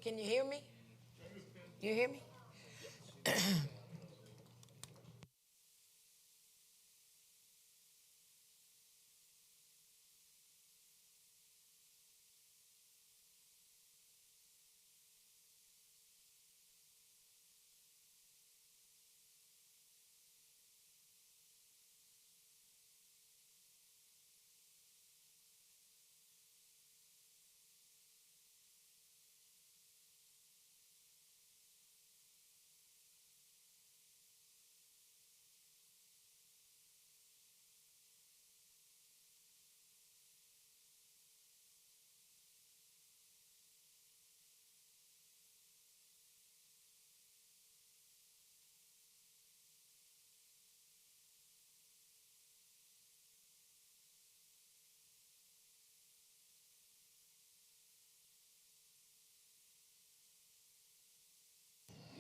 Can you hear me? You hear me?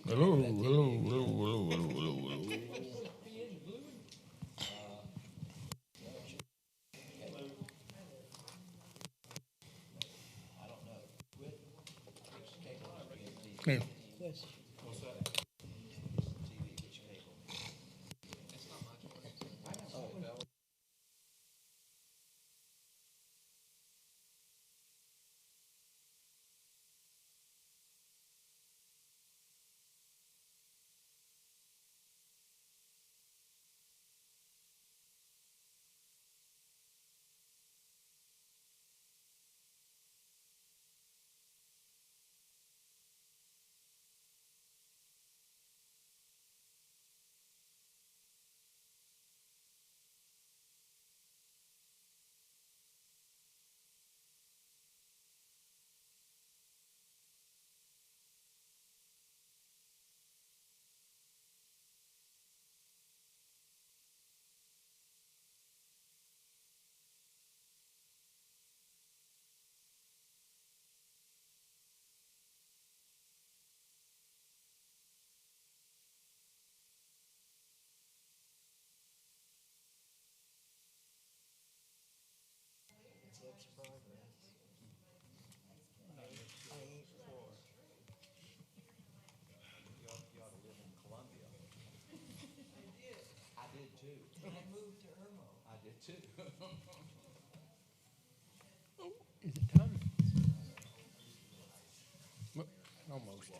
Hello, hello, hello, hello, hello, hello, hello. Hey, I did too. I moved to Irmo. I did too. is it time? Well, almost.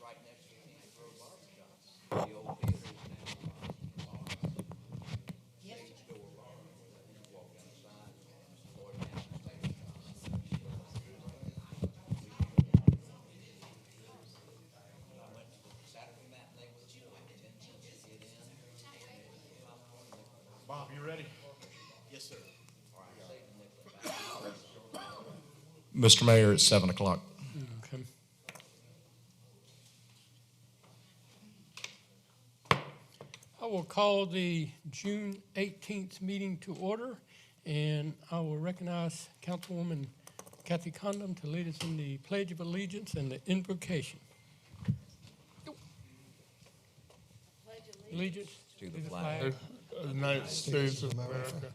Right next to the Kent Road Barbershop. The old theater is now a bar. Stage door bar. You walk inside, or down the stage shop. I went Saturday matinee with a boy, 10 cents to get in. Bob, you ready? Yes, sir. Mr. Mayor, it's 7 o'clock. Okay. I will call the June 18th meeting to order, and I will recognize Councilwoman Kathy Condon to lead us in the Pledge of Allegiance and the invocation. Allegiance To the flag of the United States of America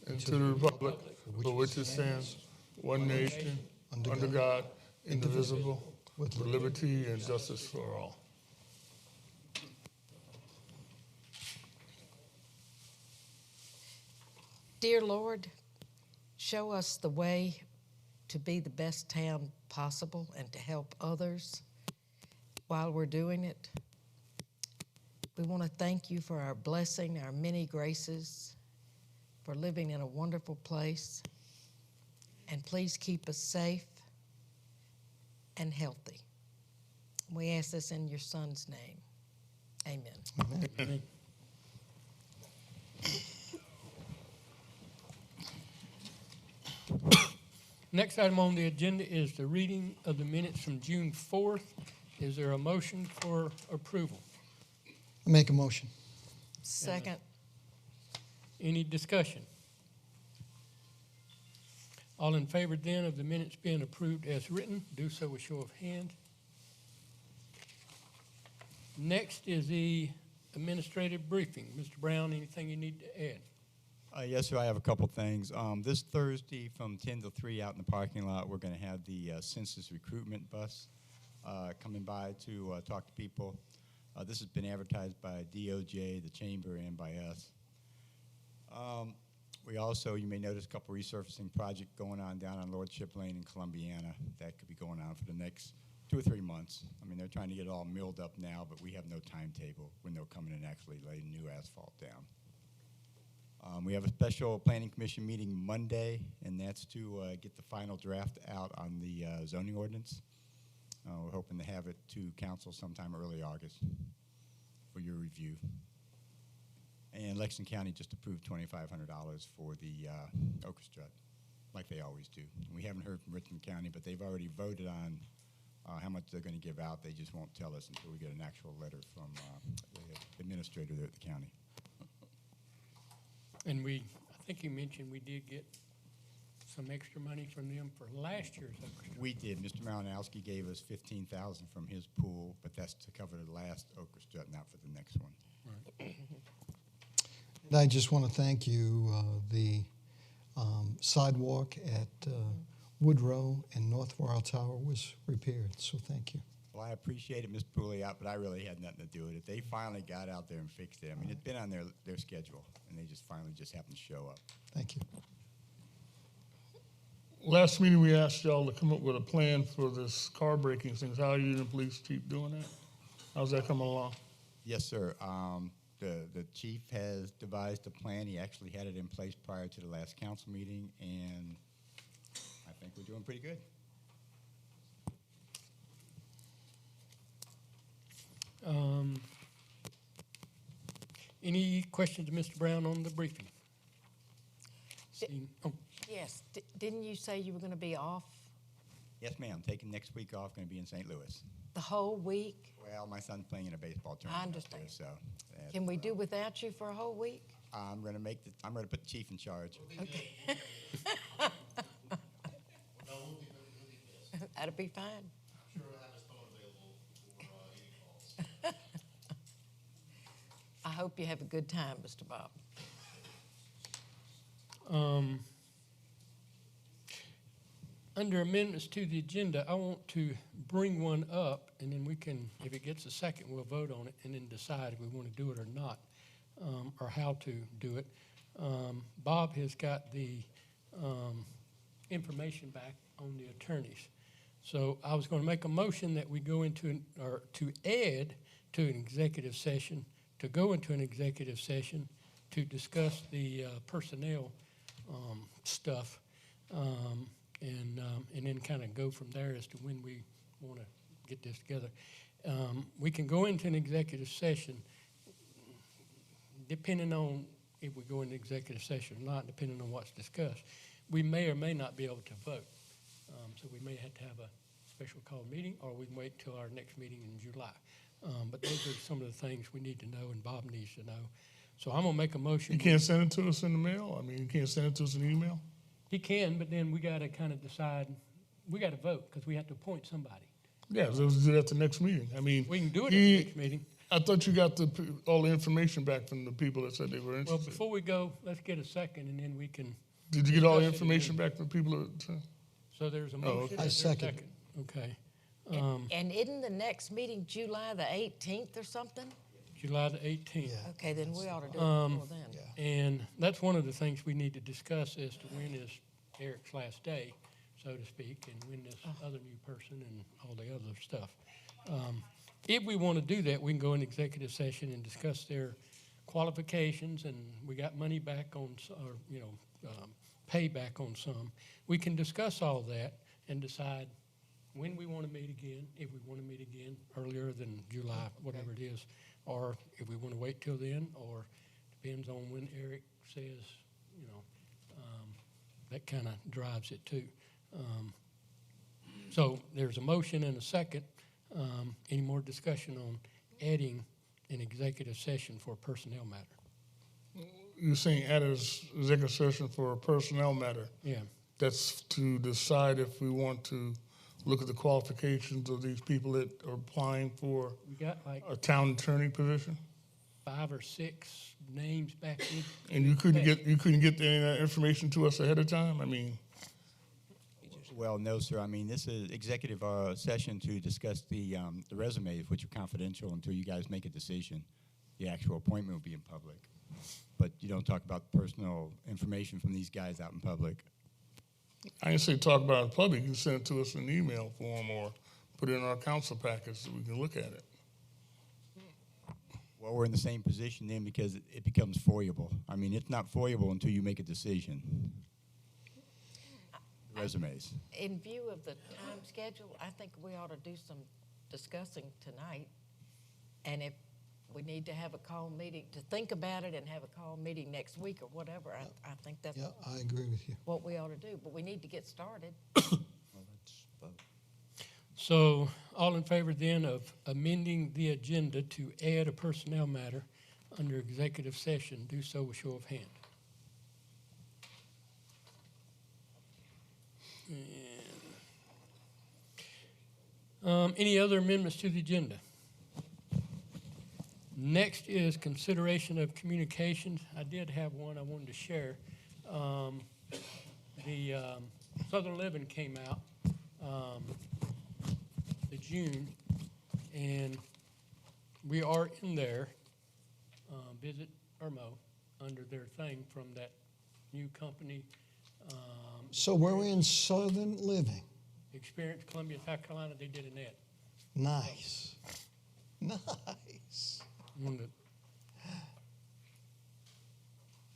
and to the republic for which it stands, one nation, under God, indivisible, with liberty and justice for all. Dear Lord, show us the way to be the best town possible and to help others while we're doing it. We want to thank you for our blessing, our many graces, for living in a wonderful place. And please keep us safe and healthy. We ask this in your Son's name. Amen. Amen. Next item on the agenda is the reading of the minutes from June 4th. Is there a motion for approval? I make a motion. Second. Any discussion? All in favor then of the minutes being approved as written, do so with show of hands. Next is the administrative briefing. Mr. Brown, anything you need to add? Yes, sir, I have a couple things. This Thursday from 10 to 3 out in the parking lot, we're going to have the census recruitment bus coming by to talk to people. This has been advertised by DOJ, the Chamber, and by us. We also, you may notice, a couple resurfacing project going on down on Lordship Lane in Columbiana. That could be going on for the next 2 or 3 months. I mean, they're trying to get it all milled up now, but we have no timetable when they'll come in and actually lay new asphalt down. We have a special planning commission meeting Monday, and that's to get the final draft out on the zoning ordinance. We're hoping to have it to council sometime early August for your review. And Lexington County just approved $2,500 for the orchestra, like they always do. We haven't heard from Richmond County, but they've already voted on how much they're going to give out. They just won't tell us until we get an actual letter from the administrator there at the county. And I think you mentioned we did get some extra money from them for last year's orchestra. We did. Mr. Malinowski gave us $15,000 from his pool, but that's to cover the last orchestra, not for the next one. Right. And I just want to thank you. The sidewalk at Woodrow and North Royal Tower was repaired, so thank you. Well, I appreciate it, Ms. Pouliot, but I really had nothing to do with it. They finally got out there and fixed it. I mean, it's been on their schedule, and they just finally happened to show up. Thank you. Last meeting, we asked y'all to come up with a plan for this car breaking things. How are you and the police chief doing that? How's that coming along? Yes, sir. The chief has devised a plan. He actually had it in place prior to the last council meeting, and I think we're doing pretty good. Any questions, Mr. Brown, on the briefing? Oh, Yes, didn't you say you were going to be off Yes, ma'am. Taking next week off. Going to be in St. Louis. the whole week? Well, my son's playing in a baseball tournament. I up understand. there, so that's, Can we do without you for a whole week? I'm going to put the chief in charge. Okay. That'll be fine. Sure, I have his phone available for any calls. I hope you have a good time, Mr. Bob. Under amendments to the agenda, I want to bring one up, and then we can, if it gets a second, we'll vote on it and then decide if we want to do it or not, or how to do it. Bob has got the information back on the attorneys. So I was going to make a motion that we go into, or to add to an executive session, to go into an executive session to discuss the personnel stuff, and then kind of go from there as to when we want to get this together. We can go into an executive session depending on if we go into executive session or not, depending on what's discussed. We may or may not be able to vote. So we may have to have a special call meeting, or we can wait till our next meeting in July. But those are some of the things we need to know and Bob needs to know. So I'm gonna make a motion. You can't send it to us in the mail? I mean, you can't send it to us in email? He can, but then we gotta kind of decide, we gotta vote, because we have to appoint somebody. Yeah, so let's do that at the next meeting. I mean. We can do it at the next meeting. I thought you got all the information back from the people that said they were Well, interested. before we go, let's get a second, and then we can, Did you get all the discuss it information again. back from people that, so there's a Oh, motion. okay. is I there a second. Okay. And isn't the next meeting July the 18th or something? July the 18th. Yeah. Okay, then we ought to do it before then. Yeah. And that's one of the things we need to discuss as to when is Eric's last day, so to speak, and when this other new person and all the other stuff. If we want to do that, we can go in executive session and discuss their qualifications, and we got money back on, or, pay back on some. We can discuss all that and decide when we want to meet again, if we want to meet again earlier than July, whatever it is, or if we want to wait till then, or depends on when Eric says, that kind of drives it too. So there's a motion and a second. Any more discussion on adding an executive session for a personnel matter? you're saying add an executive session for a personnel matter? Yeah. That's to decide if we want to look at the qualifications of these people that are applying for We got like a town attorney position? 5 or 6 names back in. And you couldn't get any of that information to us ahead of time? I mean, Well, no, sir. I mean, this is executive session to discuss the resumes, which are confidential until you guys make a decision. The actual appointment will be in public. But you don't talk about personal information from these guys out in public. I didn't say talk about it in public. You can send it to us in email form or put it in our council package so we can look at it. Well, we're in the same position then because it becomes foyable. I mean, it's not foyable until you make a decision. Resumes. In view of the time schedule, I think we ought to do some discussing tonight. And if we need to have a call meeting, to think about it and have a call meeting next week or whatever, I think that's Yeah, I agree with you. what we ought to do. But we need to get started. Well, let's vote. So, all in favor then of amending the agenda to add a personnel matter under executive session, do so with show of hand. Any other amendments to the agenda? Next is consideration of communications. I did have one I wanted to share. The Southern Living came out the June, and we are in there, Visit Irmo, under their thing from that new company, So we're in Southern Living. Experience Columbia, South Carolina. They did an ad. Nice. Nice. Wanted to-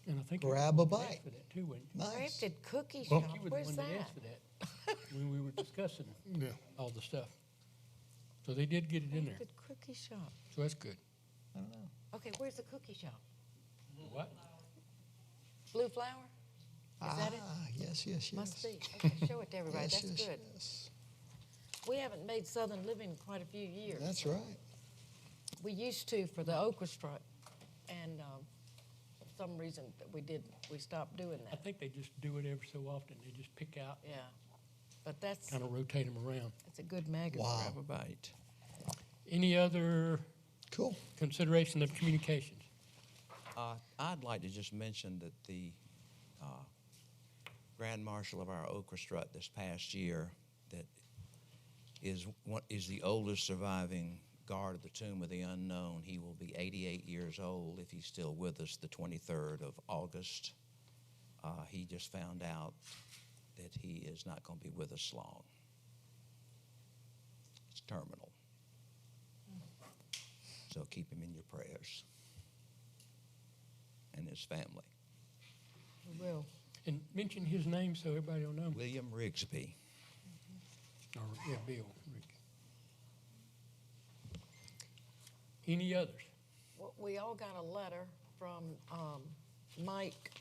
And I think Grab a you asked bite. for that too, wasn't Nice. Crafted cookie Well, shop, you? You were the where's one that that? asked for that when we were discussing Yeah. all the stuff. So they did get it in there, Crafted cookie shop. so that's good. Okay, where's the cookie shop? What? Blue Flower? Is that it? Yes, yes, yes. Must be. Okay, show it to everybody. Yes, That's yes, good. yes. We haven't made Southern Living in quite a few years. That's right. We used to for the orchestra, and for some reason that we stopped doing I that. think they just do it every so often. They just pick out, Yeah, but that's kind of rotate them around. a good magazine. Wow. Grab a bite. Any other Cool. consideration of communications? I'd like to just mention that the Grand Marshal of our orchestra this past year that is the oldest surviving guard of the Tomb of the Unknown. He will be 88 years old if he's still with us the 23rd of August. He just found out that he is not going to be with us long. It's terminal. So keep him in your prayers and his family. We will. And mention his name so everybody will know. William Rigsby. Or, yeah, Bill. Rick. Any others? Well, we all got a letter from Mike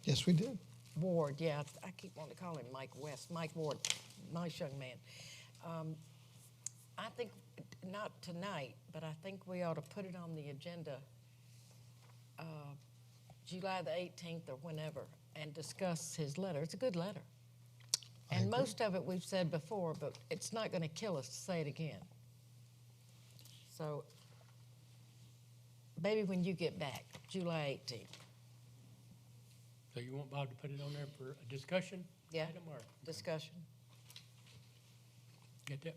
Yes, we did. Ward. Yeah, I keep wanting to call him Mike West. Mike Ward, nice young man. I think, not tonight, but I think we ought to put it on the agenda July the 18th or whenever and discuss his letter. It's a good letter. And most of it we've said before, but it's not going to kill us to say it again. So maybe when you get back, July 18th. So you want Bob to put it on there for a discussion? Yeah. item or- Discussion. Get that?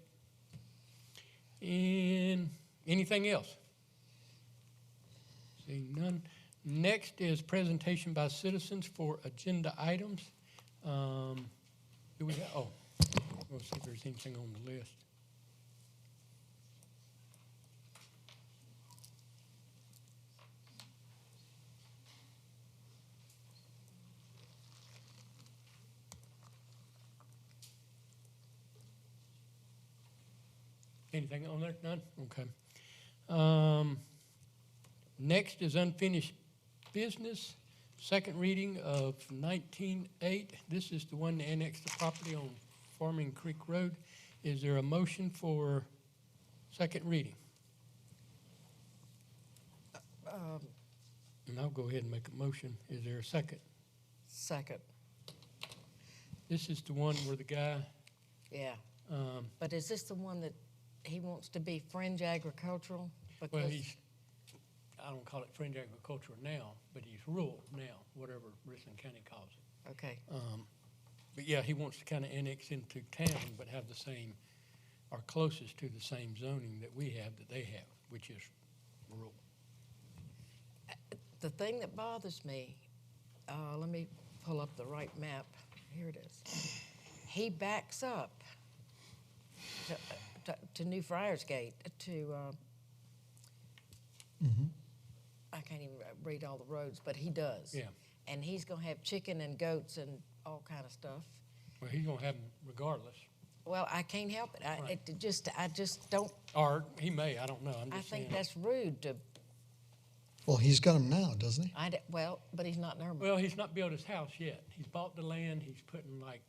And anything else? Seeing none. Next is presentation by citizens for agenda items. Do we have, we'll see if there's anything on the list. Anything on there? None? Okay. Next is unfinished business, second reading of 19-8. This is the one to annex the property on Farming Creek Road. Is there a motion for second reading? And I'll go ahead and make a motion. Is there a second? Second. This is the one where the guy, Yeah. But is this the one that he wants to be fringe agricultural? well, Because- I don't call it fringe agriculture now, but he's rural now, whatever Richland County calls it. Okay. But yeah, he wants to kind of annex into town, but have the same, or closest to the same zoning that we have, that they have, which is rural. The thing that bothers me, let me pull up the right map. Here it is. He backs up to New Friars Gate, to, I can't even read all the roads, but he does. Yeah. And he's gonna have chicken and goats and all kind of stuff. Well, he's gonna have them regardless. Well, I can't help it. Right. I just don't, Or he may, I don't know, I'm I just saying. think that's rude to, Well, he's got them now, doesn't he? well, but he's not in Irmo. Well, he's not built his house yet. He's bought the land, he's putting like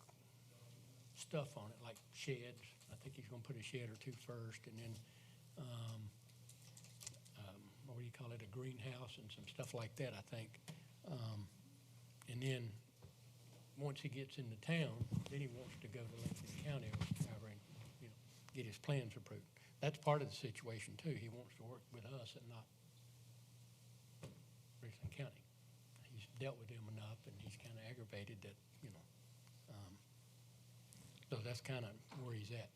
stuff on it, like sheds. I think he's gonna put a shed or two first, and then, what do you call it, a greenhouse and some stuff like that, I think. And then, once he gets into town, then he wants to go to Lincoln County or whatever and, get his plans approved. That's part of the situation too. He wants to work with us and not Richland County. He's dealt with them enough, and he's kind of aggravated that, so that's kind of where he's at.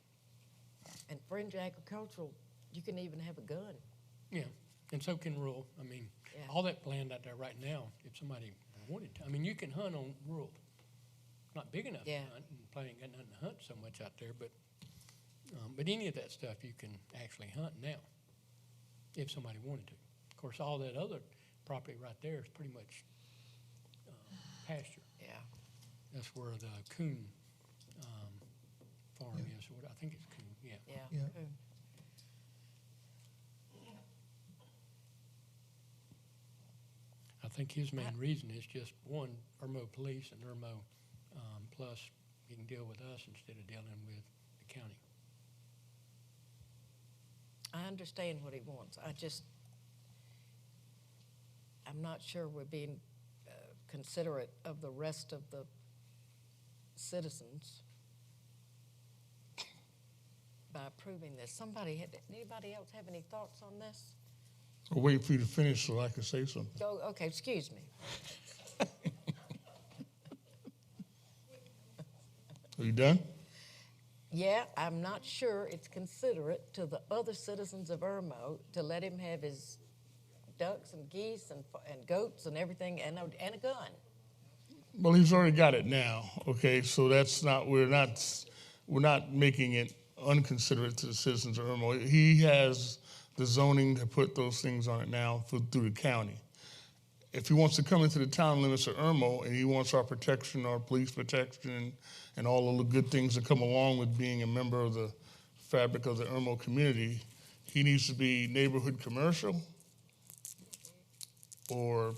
And fringe agricultural, you can even have a gun. Yeah, and so can rural. I mean, Yeah. all that land out there right now, if somebody wanted to, I mean, you can hunt on rural. Not big enough to Yeah. hunt, and probably ain't got nothing to hunt so much out there, but any of that stuff you can actually hunt now, if somebody wanted to. Of course, all that other property right there is pretty much pasture. Yeah. That's where the coon farm is, or what, I think it's coon, yeah. Yeah. Yeah. Cool. I think his main reason is just, one, Irmo Police and Irmo, plus he can deal with us instead of dealing with the county. I understand what he wants. I'm not sure we're being considerate of the rest of the citizens by approving this. Anybody else have any thoughts on this? I'll wait for you to finish so I can say something. Oh, okay, excuse me. Are you done? Yeah, I'm not sure it's considerate to the other citizens of Irmo to let him have his ducks and geese and goats and everything and a gun. Well, he's already got it now, okay? So that's not, we're not making it unconsiderate to the citizens of Irmo. He has the zoning to put those things on it now through the county. If he wants to come into the town limits of Irmo and he wants our protection, our police protection, and all of the good things that come along with being a member of the fabric of the Irmo community, he needs to be neighborhood commercial, or,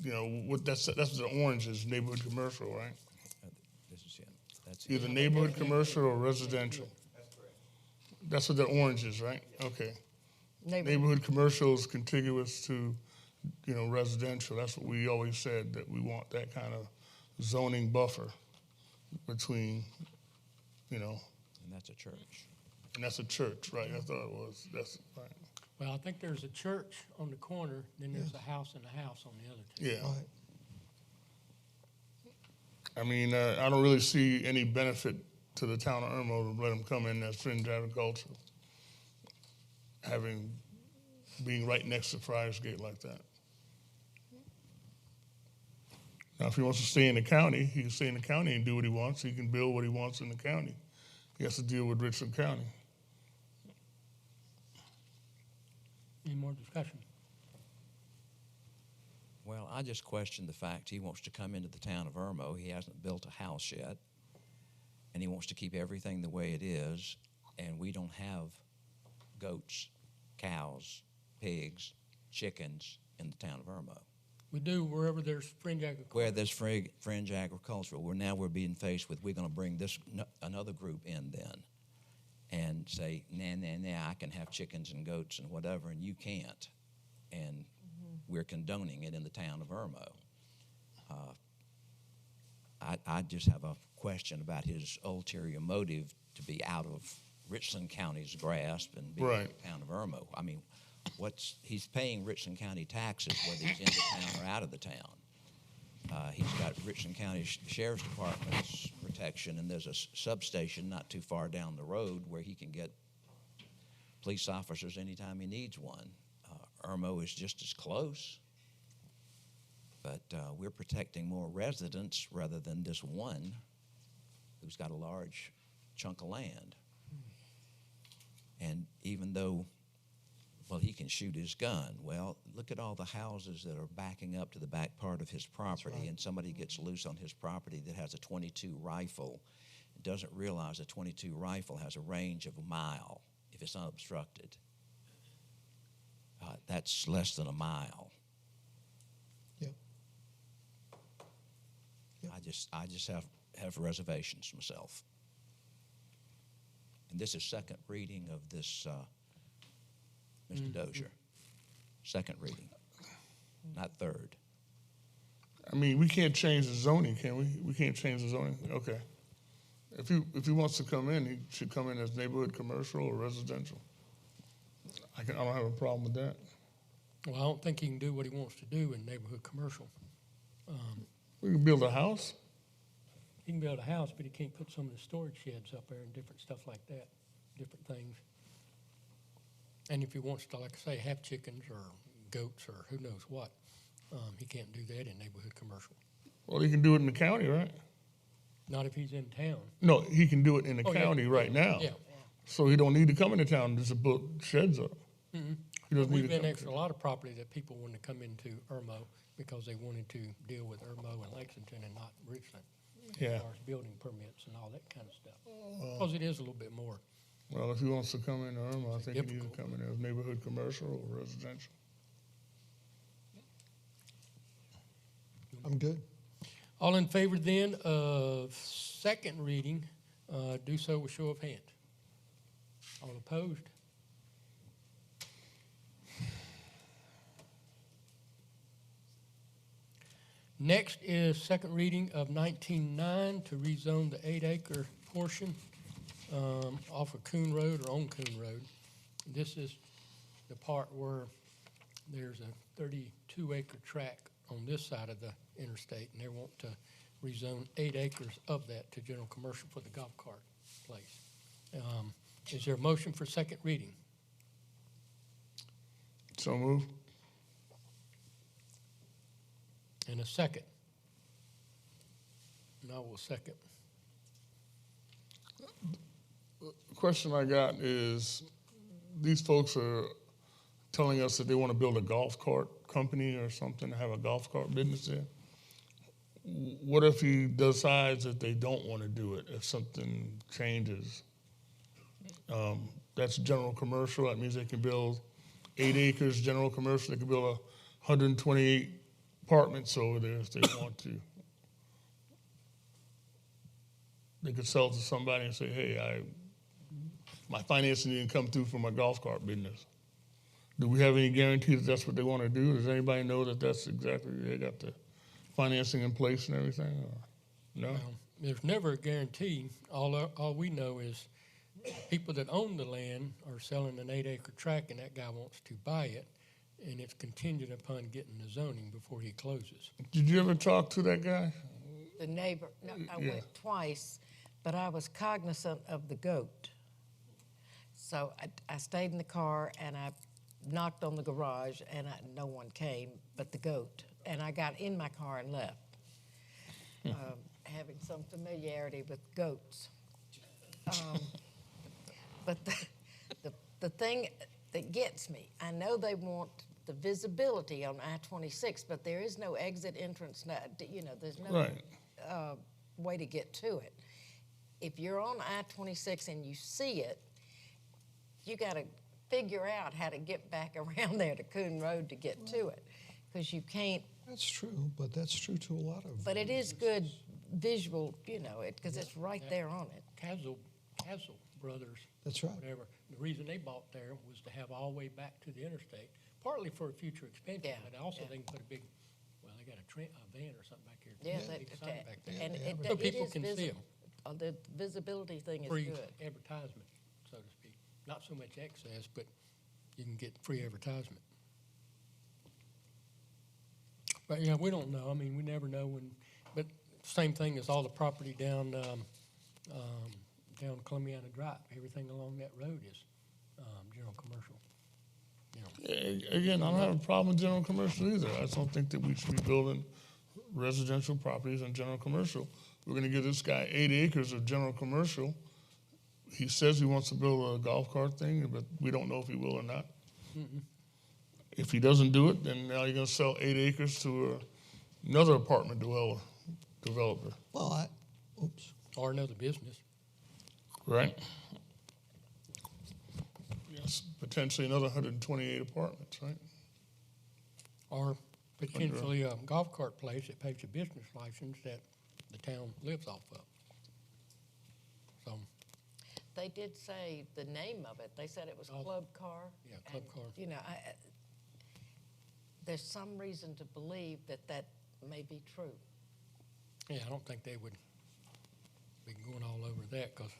that's the orange is, neighborhood commercial, right? This is it. That's it. Either neighborhood commercial or residential. That's correct. That's what the orange is, right? Okay. Neighborhood. Neighborhood commercial is contiguous to, residential. That's what we always said, that we want that kind of zoning buffer between, And that's a church. and that's a church, right? I thought it was, that's right. Well, I think there's a church on the corner, then there's a house and a house on the other two. Yeah. Right. I mean, I don't really see any benefit to the town of Irmo to let them come in as fringe agriculture, being right next to Friars Gate like that. Now, if he wants to stay in the county, he can stay in the county and do what he wants. He can build what he wants in the county. He has to deal with Richland County. Any more discussion? Well, I just question the fact he wants to come into the town of Irmo. He hasn't built a house yet, and he wants to keep everything the way it is, and we don't have goats, cows, pigs, chickens in the town of Irmo. We do wherever there's fringe agriculture. Where there's fringe agricultural, we're being faced with, we're going to bring another group in then and say, nah, I can have chickens and goats and whatever, and you can't. And we're condoning it in the town of Irmo. I just have a question about his ulterior motive to be out of Richland County's grasp and be in Right. the town of Irmo. I mean, he's paying Richland County taxes whether he's in the town or out of the town. He's got Richland County Sheriff's Department's protection, and there's a substation not too far down the road where he can get police officers anytime he needs one. Irmo is just as close, but we're protecting more residents rather than this one who's got a large chunk of land. And even though, well, he can shoot his gun. Well, look at all the houses that are backing up to the back part of his property, right. and somebody gets loose on his property that has a .22 rifle, doesn't realize a .22 rifle has a range of a mile if it's unobstructed. That's less than a mile. Yep. Yep. I just have reservations myself. And this is second reading of this, Mr. Dozier. Second reading, not third. I mean, we can't change the zoning, can we? We can't change the zoning? Okay. If he wants to come in, he should come in as neighborhood commercial or residential. I don't have a problem with that. Well, I don't think he can do what he wants to do in neighborhood commercial. We can build a house. He can build a house, but he can't put some of the storage sheds up there and different stuff like that, different things. And if he wants to, like I say, have chickens or goats or who knows what, he can't do that in neighborhood commercial. Well, he can do it in the county, right? Not if he's in town. No, he can do it in the Oh, yeah. county right now. Yeah. So he don't need to come into town just to put sheds up. Mm-hmm. He doesn't need We've to been come. next to a lot of property that people wanted to come into Irmo because they wanted to deal with Irmo and Lexington and not Richland. Yeah. As far as building permits and all that kind of stuff. Because it is a little bit more. Well, if he wants to come into Irma, I think he needs Difficult. to come in as neighborhood commercial or residential. I'm good. All in favor then of second reading, do so with show of hands. All opposed? Next is second reading of 19-9 to rezone the 8-acre portion off of Coon Road or on Coon Road. This is the part where there's a 32-acre tract on this side of the interstate, and they want to rezone 8 acres of that to general commercial for the golf cart place. Is there a motion for second reading? So move. And a second? And I will second. The question I got is, these folks are telling us that they want to build a golf cart company or something, have a golf cart business there. What if he decides that they don't want to do it, if something changes? That's general commercial. That means they can build 8 acres general commercial. They can build 128 apartments over there if they want to. They could sell to somebody and say, hey, my financing didn't come through for my golf cart business. Do we have any guarantee that that's what they want to do? Does anybody know that that's exactly, they got the financing in place and everything? Or no? Well, there's never a guarantee. All we know is people that own the land are selling an 8-acre tract, and that guy wants to buy it, and it's contingent upon getting the zoning before he closes. Did you ever talk to that guy? The neighbor, no, I Yeah. went twice, but I was cognizant of the goat. So I stayed in the car and I knocked on the garage and no one came but the goat. And I got in my car and left, having some familiarity with goats. But the thing that gets me, I know they want the visibility on I-26, but there is no exit entrance, there's no Right. way to get to it. If you're on I-26 and you see it, you got to figure out how to get back around there to Coon Road to get to it, because you can't. That's true, but that's true to a lot of. But it is good visual, because it's right there on it. Castle Brothers, That's right. whatever, the reason they bought there was to have all the way back to the interstate, partly for a future expansion, Yeah, but also yeah. they can put a big, well, they got a van or something back here. Yeah, a big sign back there. and So it people is can see visible. The visibility thing is Free good. advertisement, so to speak. Not so much access, but you can get free advertisement. But yeah, we don't know. I mean, we never know when. But same thing as all the property down Columbiana Drive. Everything along that road is general commercial. Again, I don't have a problem with general commercial either. I just don't think that we should be building residential properties in general commercial. We're going to give this guy 8 acres of general commercial. He says he wants to build a golf cart thing, but we don't know if he will or not. Mm-hmm. If he doesn't do it, then now you're going to sell 8 acres to another apartment developer, Well, oops. Or another business. right? Yes, potentially another 128 apartments, right? Or potentially a golf cart place that pays a business license that the town lives off of. So, They did say the name of it. They said it was Oh. Club Car. Yeah, Club and, Car. You know, there's some reason to believe that that may be true. yeah, I don't think they would be going all over that because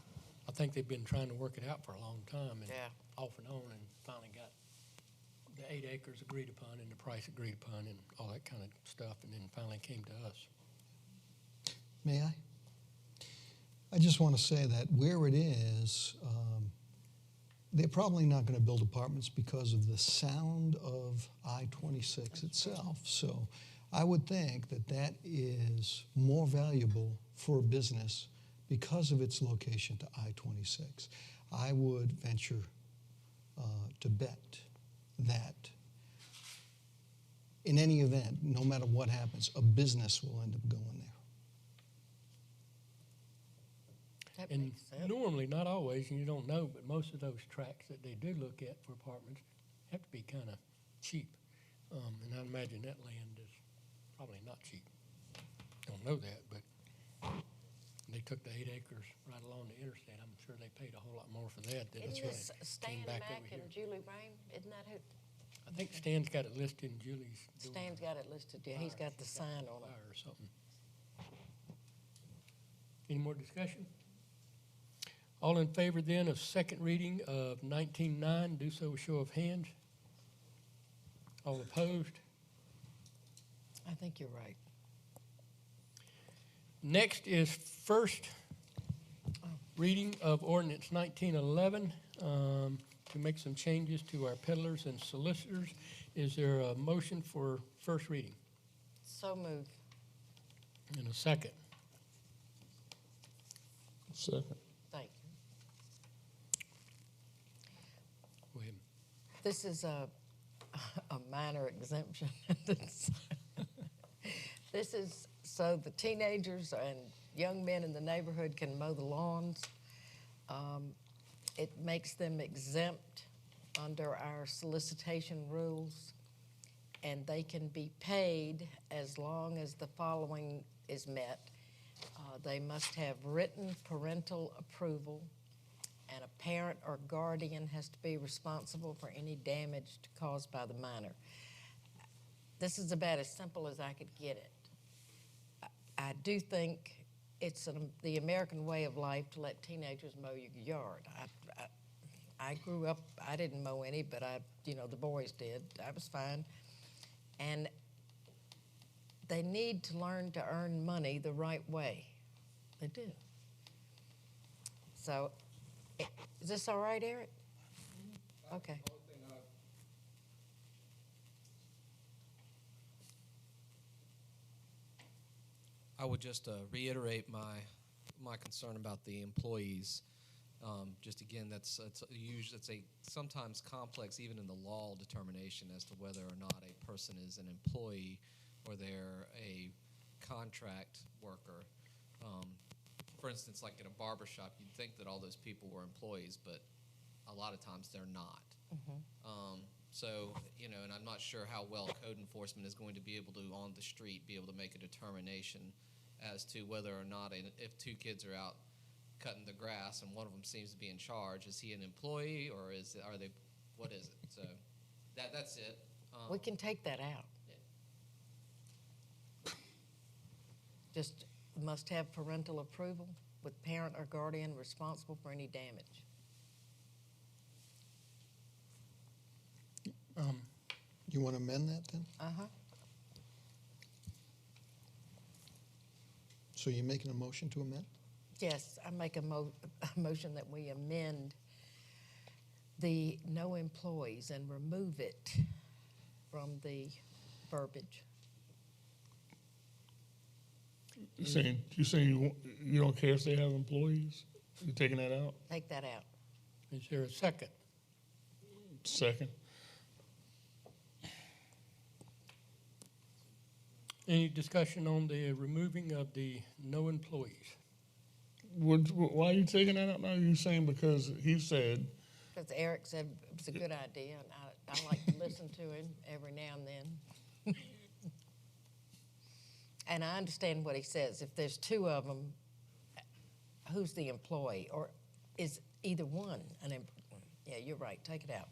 I think they've been trying to work it out for a long time and Yeah. off and on and finally got the 8 acres agreed upon and the price agreed upon and all that kind of stuff and then finally came to us. May I? I just want to say that where it is, they're probably not going to build apartments because of the sound of I-26 itself. So I would think that that is more valuable for a business because of its location to I-26. I would venture to bet that in any event, no matter what happens, a business will end up going there. That And makes sense. normally, not always, and you don't know, but most of those tracts that they do look at for apartments have to be kind of cheap. And I imagine that land is probably not cheap. Don't know that, but they took the 8 acres right along the interstate. I'm sure they paid a whole lot more for that than Isn't they this Stan came back Mack over here. and Julie Rain? Isn't that who? I think Stan's got it listed in Julie's door. Stan's got it listed. Yeah, he's got the sign on it. Flyer or something. Any more discussion? All in favor then of second reading of 19.9, do so with show of hands. All opposed? I think you're right. Next is first reading of ordinance 1911 to make some changes to our peddlers and solicitors. Is there a motion for first reading? So moved. And a second? Second. Thank you. Go ahead. This is a minor exemption. This is so the teenagers and young men in the neighborhood can mow the lawns. It makes them exempt under our solicitation rules, and they can be paid as long as the following is met. They must have written parental approval, and a parent or guardian has to be responsible for any damage caused by the minor. This is about as simple as I could get it. I do think it's the American way of life to let teenagers mow your yard. I grew up, I didn't mow any, but the boys did. I was fine. And they need to learn to earn money the right way. They do. So, is this all right, Eric? Okay. I would just reiterate my concern about the employees. Just again, it's a sometimes complex, even in the law, determination as to whether or not a person is an employee or they're a contract worker. For instance, like at a barber shop, you'd think that all those people were employees, but a lot of times they're not. So, and I'm not sure how well code enforcement is going to be able to, on the street, be able to make a determination as to whether or not, if two kids are out cutting the grass and one of them seems to be in charge, is he an employee or what is it? So that's it. We can take that out. Yeah. Just must have parental approval with parent or guardian responsible for any damage. You want to amend that then? Uh-huh. So you're making a motion to amend? Yes, I make a motion that we amend the no employees and remove it from the verbiage. You saying you don't care if they have employees? You taking that out? Take that out. Is there a second? Second. Any discussion on the removing of the no employees? Why are you taking that out now? You saying because he said, Because Eric said it was a good idea, and I like to listen to him every now and then. And I understand what he says. If there's two of them, who's the employee? Or is either one an employee? Yeah, you're right. Take it out.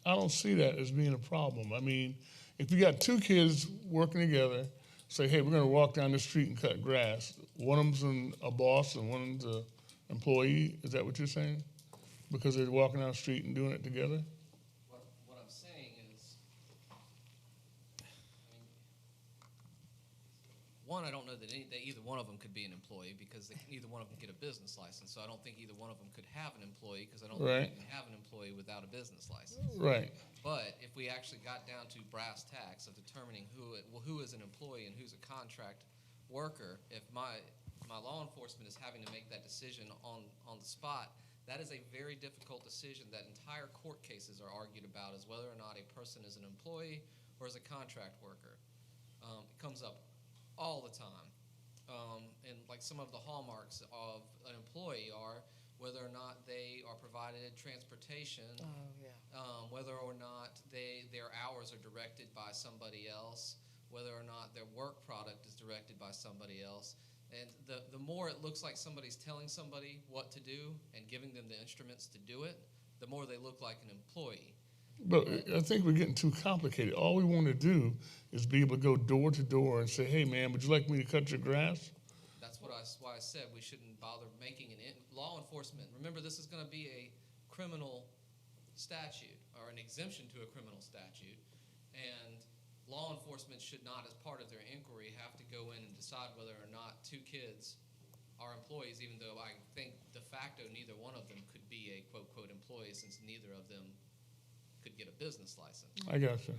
I don't see that as being a problem. I mean, if you got two kids working together, say, hey, we're going to walk down the street and cut grass. One of them's a boss and one of them's an employee. Is that what you're saying? Because they're walking down the street and doing it together? What I'm saying is, one, I don't know that either one of them could be an employee because neither one of them get a business license. So I don't think either one of them could have an employee because I don't Right. think you can have an employee without a business license. Right. But if we actually got down to brass tacks of determining who is an employee and who's a contract worker, if my law enforcement is having to make that decision on the spot, that is a very difficult decision that entire court cases are argued about, is whether or not a person is an employee or is a contract worker. It comes up all the time. And like some of the hallmarks of an employee are whether or not they are provided transportation, Oh, yeah. whether or not their hours are directed by somebody else, whether or not their work product is directed by somebody else. And the more it looks like somebody's telling somebody what to do and giving them the instruments to do it, the more they look like an employee. But I think we're getting too complicated. All we want to do is be able to go door to door and say, hey, man, would you like me to cut your grass? That's why I said we shouldn't bother making law enforcement. Remember, this is going to be a criminal statute or an exemption to a criminal statute. And law enforcement should not, as part of their inquiry, have to go in and decide whether or not two kids are employees, even though I think de facto neither one of them could be a quote-quote employee since neither of them could get a business license. I got you.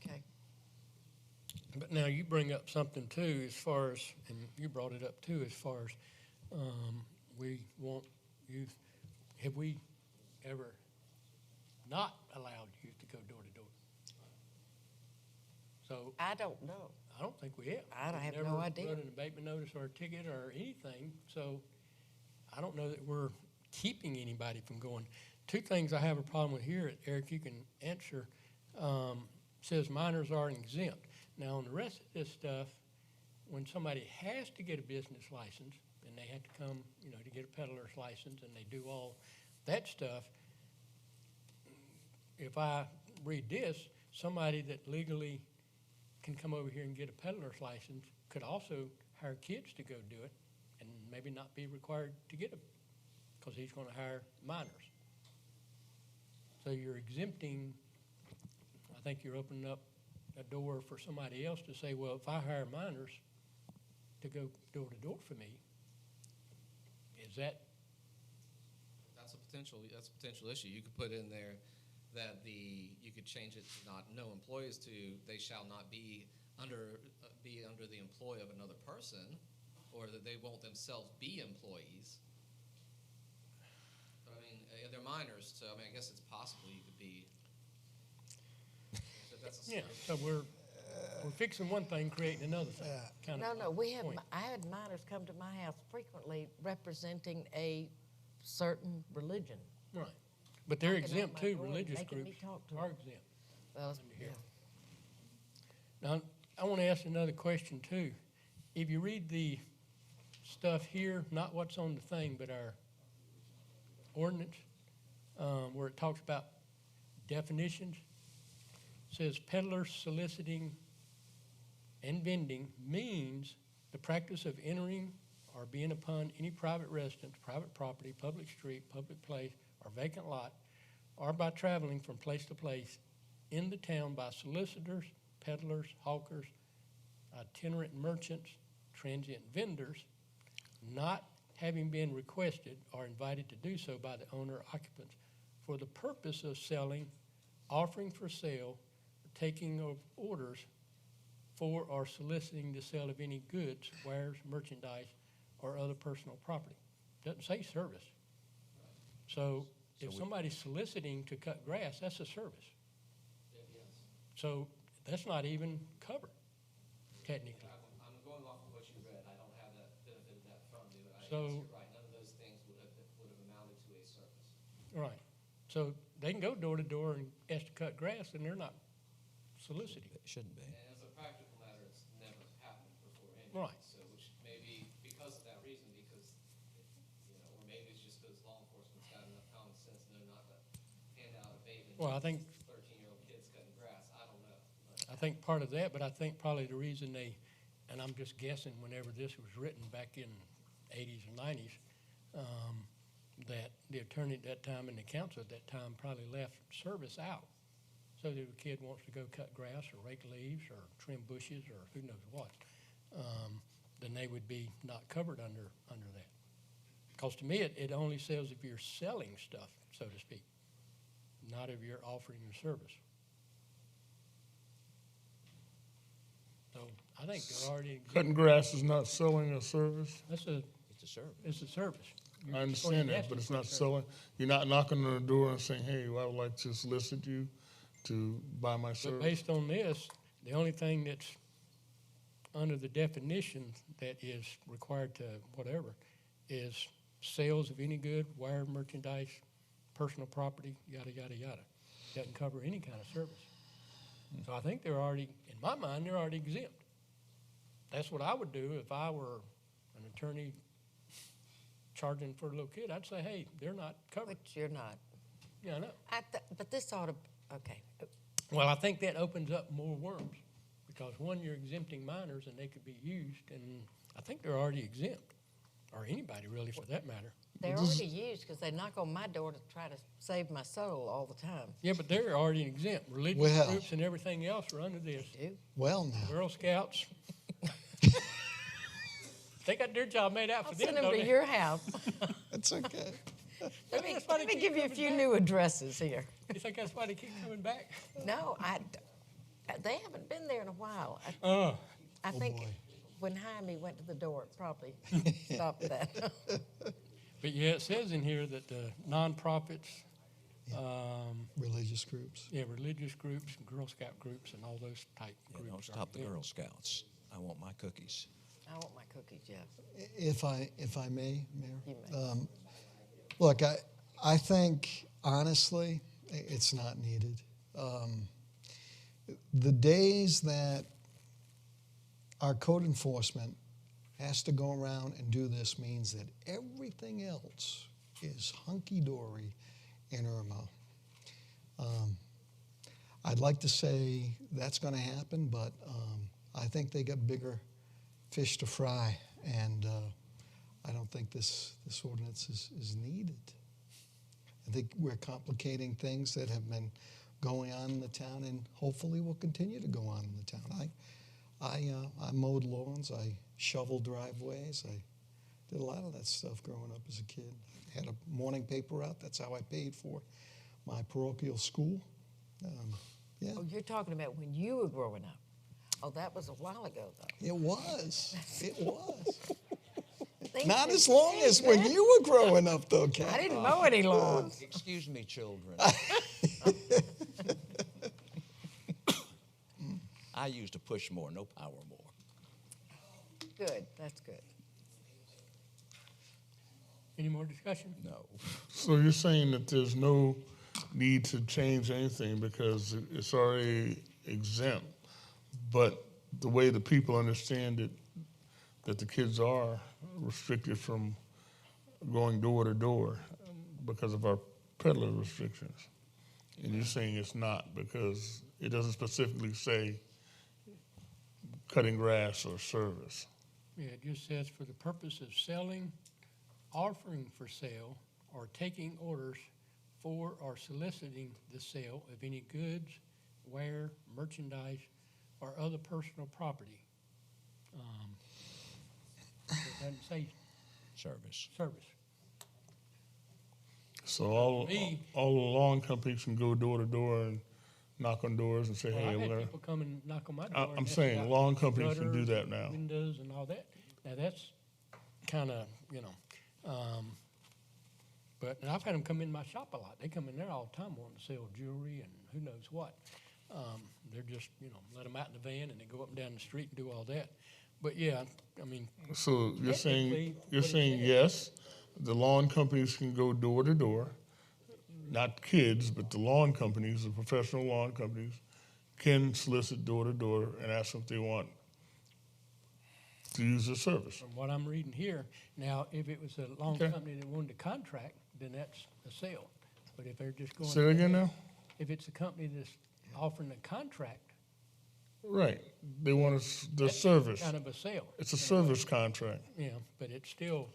Okay. But now you bring up something too, as far as, and you brought it up too, as far as we want youth. Have we ever not allowed youth to go door to door? So I don't know. I don't think we have. I We've have never no idea. run an abatement notice or a ticket or anything. So I don't know that we're keeping anybody from going. Two things I have a problem with here, Eric, you can answer. Says minors are exempt. Now, on the rest of this stuff, when somebody has to get a business license, and they have to come, to get a peddler's license, and they do all that stuff, if I read this, somebody that legally can come over here and get a peddler's license could also hire kids to go do it and maybe not be required to get them because he's going to hire minors. So you're exempting, I think you're opening up a door for somebody else to say, well, if I hire minors to go door to door for me, is that? That's a potential issue. You could put in there that you could change it to not no employees to they shall not be under the employ of another person, or that they won't themselves be employees. But I mean, they're minors, so I mean, I guess it's possible you could be. Yeah. So we're fixing one thing, creating another thing. Kind of No, we have. point. I had minors come to my house frequently representing a certain religion. Right. But they're Knocking on exempt my too. door and Religious making me groups talk to are them. exempt. Well, Under yeah. here. Now, I want to ask another question too. If you read the stuff here, not what's on the thing, but our ordinance, where it talks about definitions, says peddlers soliciting and vending means the practice of entering or being upon any private residence, private property, public street, public place, or vacant lot, or by traveling from place to place in the town by solicitors, peddlers, hawkers, itinerant merchants, transient vendors, not having been requested or invited to do so by the owner or occupants for the purpose of selling, offering for sale, taking of orders for or soliciting the sale of any goods, wares, merchandise, or other personal property. Doesn't say service. So if somebody's soliciting to cut grass, that's a service. So that's not even covered, technically. I'm going off of what you read. I don't have that benefit of that from you, but I guess So- you're right. None of those things would have amounted to a service. Right. So they can go door to door and ask to cut grass, and they're not soliciting. It shouldn't be. And as a practical matter, it's never happened before anyway. Right. So, which may be because of that reason, because, or maybe it's just because law enforcement's got enough common sense to know not to hand out a baby Well, I think 13-year-old kids cutting grass. I don't know. But I think part of that, but I think probably the reason they, and I'm just guessing whenever this was written back in 80s or 90s, that the attorney at that time and the council at that time probably left service out. So that if a kid wants to go cut grass or rake leaves or trim bushes or who knows what, then they would be not covered under that. Because to me, it only says if you're selling stuff, so to speak, not if you're offering a service. So I think they're already, Cutting grass is not selling a service. it's It's a service. a service. I understand that, but it's not selling. You're not knocking on the door and saying, hey, I would like to solicit you to buy my But service. based on this, the only thing that's under the definition that is required to whatever is sales of any good, wire, merchandise, personal property, yada, yada, yada. Doesn't cover any kind of service. So I think they're already, in my mind, they're already exempt. That's what I would do if I were an attorney charging for a little kid. I'd say, hey, they're not covered. Which you're not. Yeah, I know. But this ought to, okay. Well, I think that opens up more worms because one, you're exempting minors and they could be used, and I think they're already exempt, or anybody really for that matter. They're already used because they knock on my door to try to save my soul all the time. Yeah, but they're already exempt. Religious Well. groups and everything else are under this. Do? Well, now, Girl Scouts. They got their job made out I'll for them, send them don't to they? your house. it's okay. Let me, That's why they let me keep give you a coming few back. new addresses here. You think that's why they keep coming back? No, they haven't been there in a while. Oh, I think boy. when Jaime went to the door, it probably stopped that. but yeah, it says in here that the nonprofits, Religious groups. yeah, religious groups, Girl Scout groups, and all those type Yeah, groups. don't are stop the exempt. Girl Scouts. I want my cookies. I want my cookies, Jeff. If I may, Mayor. You may. Look, I think honestly, it's not needed. The days that our code enforcement has to go around and do this means that everything else is hunky-dory in Irmo. I'd like to say that's going to happen, but I think they got bigger fish to fry, and I don't think this ordinance is needed. I think we're complicating things that have been going on in the town and hopefully will continue to go on in the town. I mowed lawns, I shoveled driveways, I did a lot of that stuff growing up as a kid. Had a morning paper out, that's how I paid for my parochial school. Yeah, Oh, you're talking about when you were growing up. Oh, that was a while ago, though. it was. It was. Things Not didn't as long change, as when man. you were growing up, though, I Kat. didn't mow any lawns. Excuse me, children. I used to push more, no power more. Good, that's good. Any more discussion? No. So you're saying that there's no need to change anything because it's already exempt, but the way the people understand it, that the kids are restricted from going door to door because of our peddler restrictions. And you're saying it's not because it doesn't specifically say cutting grass or service. Yeah, it just says for the purpose of selling, offering for sale, or taking orders for or soliciting the sale of any goods, ware, merchandise, or other personal property. It doesn't say Service. service. So all Me- all the lawn companies can go door to door and knock on doors and say, Well, hey, I've we're had gonna. people come and knock on my door. I'm and ask saying about lawn companies can do gutters that and now. Windows and all that. Now, that's kind of, but and I've had them come in my shop a lot. They come in there all the time wanting to sell jewelry and who knows what. They're just, let them out in the van and they go up and down the street and do all that. But yeah, I mean, So you're Technically, saying what it says. yes, the lawn companies can go door to door, not kids, but the lawn companies, the professional lawn companies, can solicit door to door and ask if they want to use the service. from what I'm reading here, now, if it was a loan Okay. company that wanted to contract, then that's a sale. But if they're just going. Say it again now. If it's a company that's offering a contract, Right. They want the that's service. kind of a sale. It's a service contract. Yeah, but it's still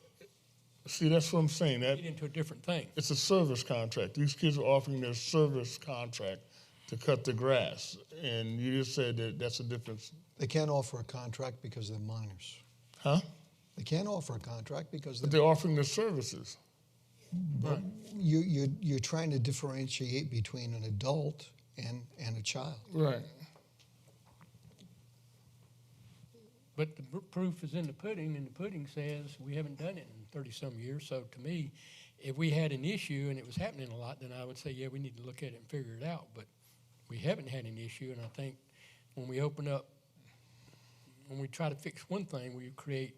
See, that's what I'm saying. That get into a different thing. it's a service contract. These kids are offering their service contract to cut the grass, and you just said that that's a difference, They can't offer a contract because they're minors. huh? They can't offer a contract because But they're, they're offering the services. you're trying to differentiate between an adult and a child. Right. But the proof is in the pudding, and the pudding says we haven't done it in 30-some years. So to me, if we had an issue and it was happening a lot, then I would say, yeah, we need to look at it and figure it out. But we haven't had an issue, and I think when we open up, when we try to fix one thing, we create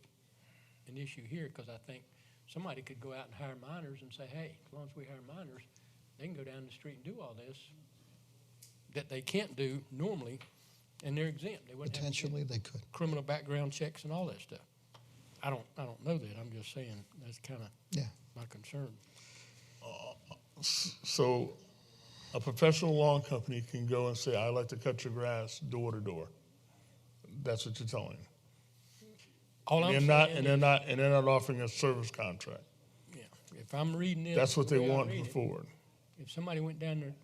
an issue here, because I think somebody could go out and hire minors and say, hey, as long as we hire minors, they can go down the street and do all this that they can't do normally, and they're exempt. They wouldn't have to get Potentially, they could. criminal background checks and all that stuff. I don't know that. I'm just saying that's kind of Yeah. my concern. So a professional lawn company can go and say, I'd like to cut your grass door to door. That's what you're telling me. All I'm They're saying not, is, and they're not offering a service contract. yeah, if I'm reading this, That's what they the way I want read it, forward. If somebody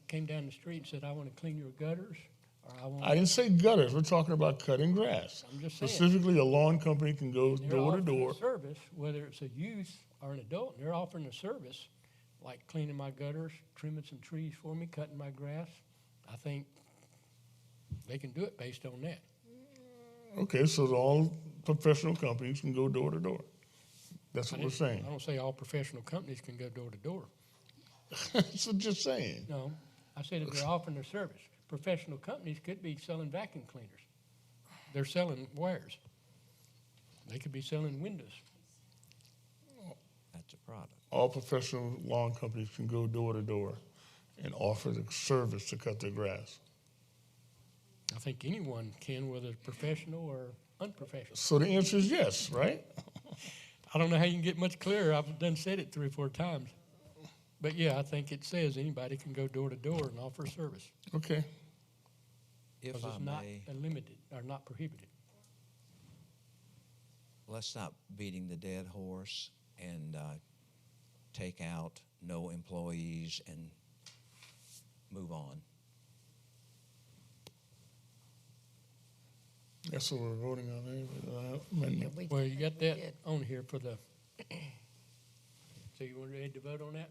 came down the street and said, I want to clean your gutters, or I want, I didn't say gutters. We're talking about cutting grass. I'm just saying. Specifically, a lawn company can go they're door to offering door. a service, whether it's a youth or an adult, and they're offering a service like cleaning my gutters, trimming some trees for me, cutting my grass. I think they can do it based on that. Okay, so all professional companies can go door to door. That's what we're saying. I don't say all professional companies can go door to door. That's what you're saying. No, I said if they're offering their service. Professional companies could be selling vacuum cleaners. They're selling wares. They could be selling windows. That's a product. All professional lawn companies can go door to door and offer the service to cut their grass. I think anyone can, whether it's professional or unprofessional. So the answer is yes, right? I don't know how you can get much clearer. I've done said it 3 or 4 times. But yeah, I think it says anybody can go door to door and offer service. Okay. If Because I it's not may, limited or not prohibited. let's stop beating the dead horse and take out no employees and move on. That's what we're voting on there. Yeah, Amendment. we- Well, you got that did. on here for the, so you want ready to vote on that?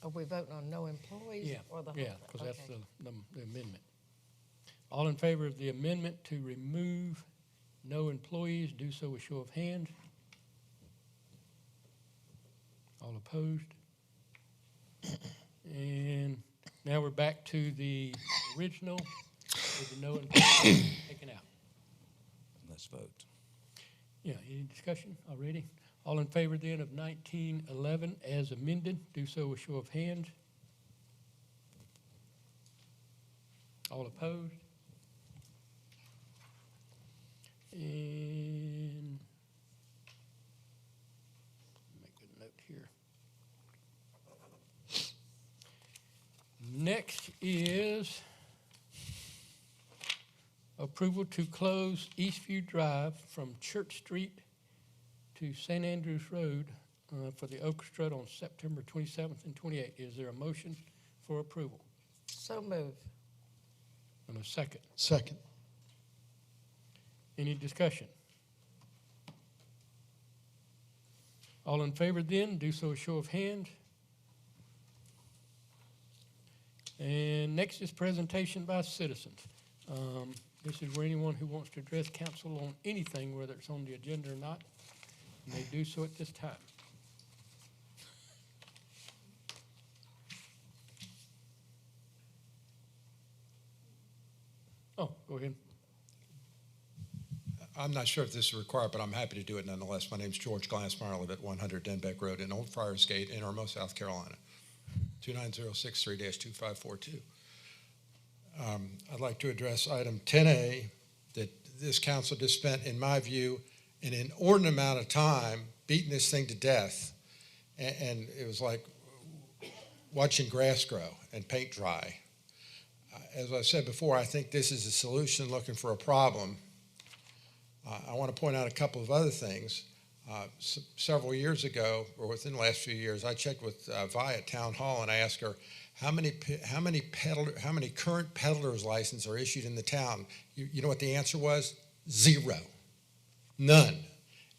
Are we voting on no employees? Yeah, Or the whole yeah, thing? because that's Okay. the amendment. All in favor of the amendment to remove no employees, do so with show of hands. All opposed? And now we're back to the original with the no employees taken out. Let's vote. Yeah, any discussion already? All in favor then of 1911 as amended, do so with show of hands. All opposed? And make a note here. Next is approval to close Eastview Drive from Church Street to St. Andrews Road for the orchestra on September 27th and 28th. Is there a motion for approval? So move. And a second. Second. Any discussion? All in favor then, do so a show of hands. And next is presentation by citizens. This is where anyone who wants to address council on anything, whether it's on the agenda or not, may do so at this time. Oh, go ahead. I'm not sure if this is required, but I'm happy to do it nonetheless. My name's George Glassmeyer. I live at 100 Denbeck Road in Old Friars Gate in Irmo, South Carolina, 29063-2542. I'd like to address item 10A, that this council just spent, in my view, an inordinate amount of time beating this thing to death. And it was like watching grass grow and paint dry. As I said before, I think this is a solution looking for a problem. I want to point out a couple of other things. Several years ago, or within the last few years, I checked with Vi at Town Hall and I asked her, how many current peddlers licenses are issued in the town? You know what the answer was? 0. None.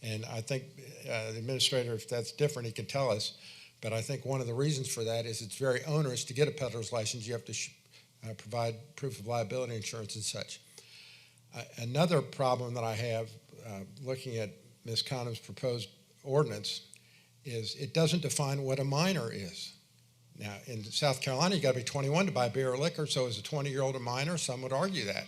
And I think the administrator, if that's different, he could tell us. But I think one of the reasons for that is it's very onerous to get a peddler's license. You have to provide proof of liability insurance and such. Another problem that I have looking at Ms. Condom's proposed ordinance is it doesn't define what a minor is. Now, in South Carolina, you got to be 21 to buy beer or liquor, so is a 20-year-old a minor? Some would argue that.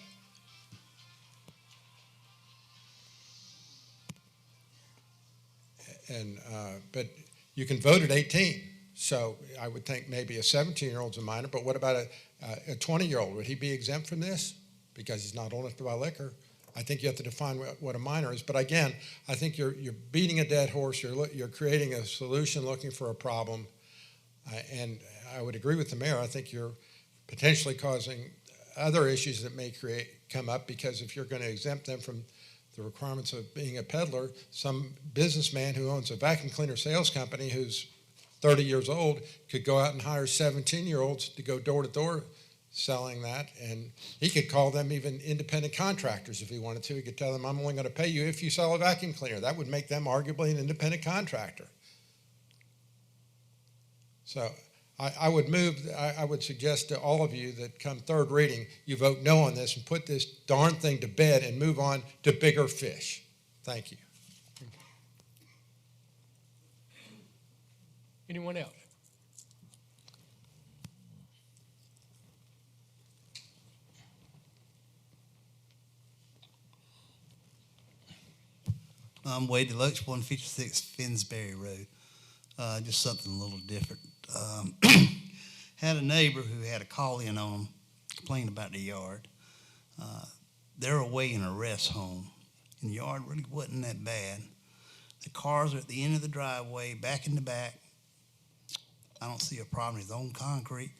But you can vote at 18, so I would think maybe a 17-year-old's a minor, but what about a 20-year-old? Would he be exempt from this because he's not old enough to buy liquor? I think you have to define what a minor is. But again, I think you're beating a dead horse. You're creating a solution looking for a problem. And I would agree with the mayor. I think you're potentially causing other issues that may come up, because if you're going to exempt them from the requirements of being a peddler, some businessman who owns a vacuum cleaner sales company who's 30 years old could go out and hire 17-year-olds to go door to door selling that, and he could call them even independent contractors if he wanted to. He could tell them, I'm only going to pay you if you sell a vacuum cleaner. That would make them arguably an independent contractor. So I would suggest to all of you that come third reading, you vote no on this and put this darn thing to bed and move on to bigger fish. Thank you. Anyone else? I'm Wade Deluxe, 156 Finsbury Road. Just something a little different. Had a neighbor who had a call-in on them, complained about the yard. They're away in a rest home, and the yard really wasn't that bad. The cars are at the end of the driveway, back in the back. I don't see a problem. It's on concrete.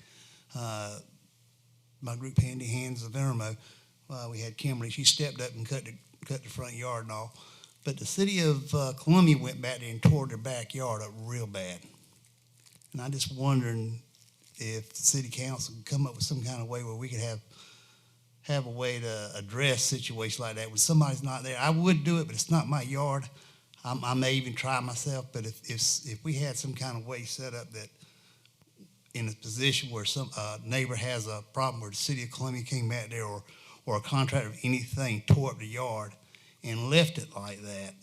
My group Handy Hands of Irmo, we had Kimberly. She stepped up and cut the front yard and all. But the city of Columbia went back there and tore their backyard up real bad. And I'm just wondering if the city council could come up with some kind of way where we could have a way to address situations like that. When somebody's not there, I would do it, but it's not my yard. I may even try myself, but if we had some kind of way set up that in a position where some neighbor has a problem where the city of Columbia came back there or a contractor of anything tore up the yard and left it like that,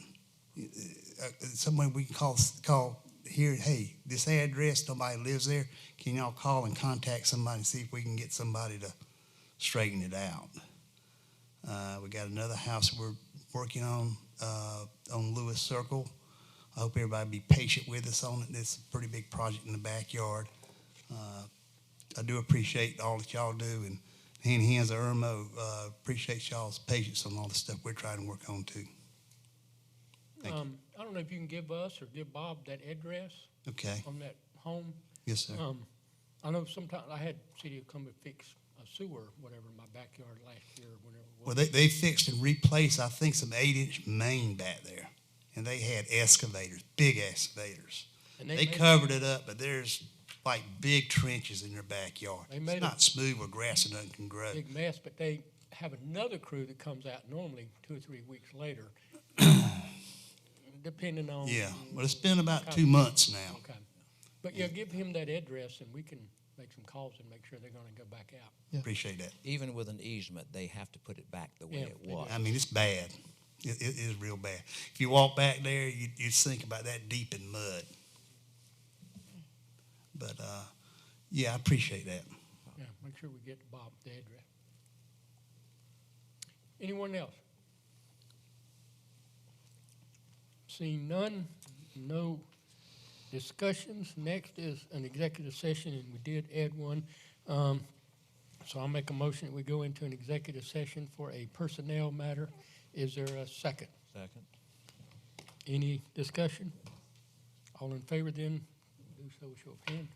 somebody we can call here, hey, this address, nobody lives there, can y'all call and contact somebody and see if we can get somebody to straighten it out? We got another house we're working on Lewis Circle. I hope everybody be patient with us on it. It's a pretty big project in the backyard. I do appreciate all that y'all do, and Handy Hands of Irmo appreciate y'all's patience on all the stuff we're trying to work on too. Thank you. I don't know if you can give us or give Bob that address Okay. on that home. Yes, sir. I know sometimes I had city come and fix a sewer or whatever in my backyard last year or whatever it was. Well, they fixed and replaced, I think, some 8-inch main back there. and they had excavators, big excavators. And They made- covered it up, but there's like big trenches in their backyard. They made It's not smooth where grass and nothing can grow. big mess, but they have another crew that comes out normally 2 or 3 weeks later, depending on. Yeah, well, it's been about kind 2 of- months now. Okay. But yeah, give him that address and we can make some calls and make sure they're gonna go back out. Appreciate that. Even with an easement, they have to put it back the way Yeah, it they do. was. I mean, it's bad. It is real bad. If you walk back there, you'd think about that deep in mud. But, yeah, I appreciate that. Yeah, make sure we get Bob the address. Anyone else? Seeing none, no discussions. Next is an executive session, and we did add one. So I'll make a motion that we go into an executive session for a personnel matter. Is there a second? Second. Any discussion? All in favor then, do so, show of hand.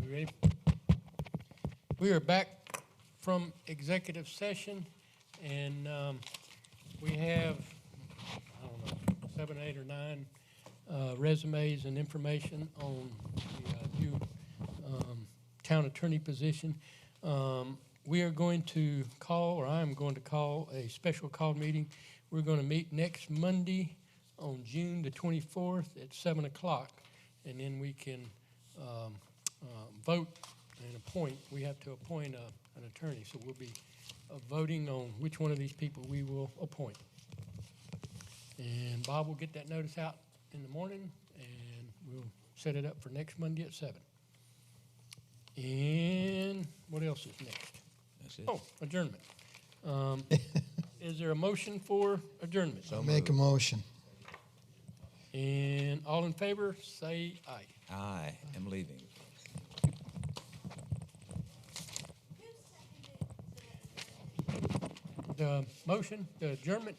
We ready? We are back from executive session, and we have, I don't know, 7, 8, or 9 resumes and information on the new town attorney position. We are going to call, or I am going to call, a special call meeting. We're going to meet next Monday on June the 24th at 7 o'clock, and then we can vote and appoint. We have to appoint an attorney, so we'll be voting on which one of these people we will appoint. And Bob will get that notice out in the morning, and we'll set it up for next Monday at 7. And what else is next? That's it. Oh, adjournment. Is there a motion for adjournment? So Make a moved. motion. And all in favor, say aye. I am leaving. The motion, the adjournment?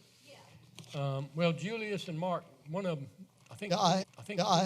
Well, Julius and Mark, one of them, I think. Yeah, I- I think yeah, I-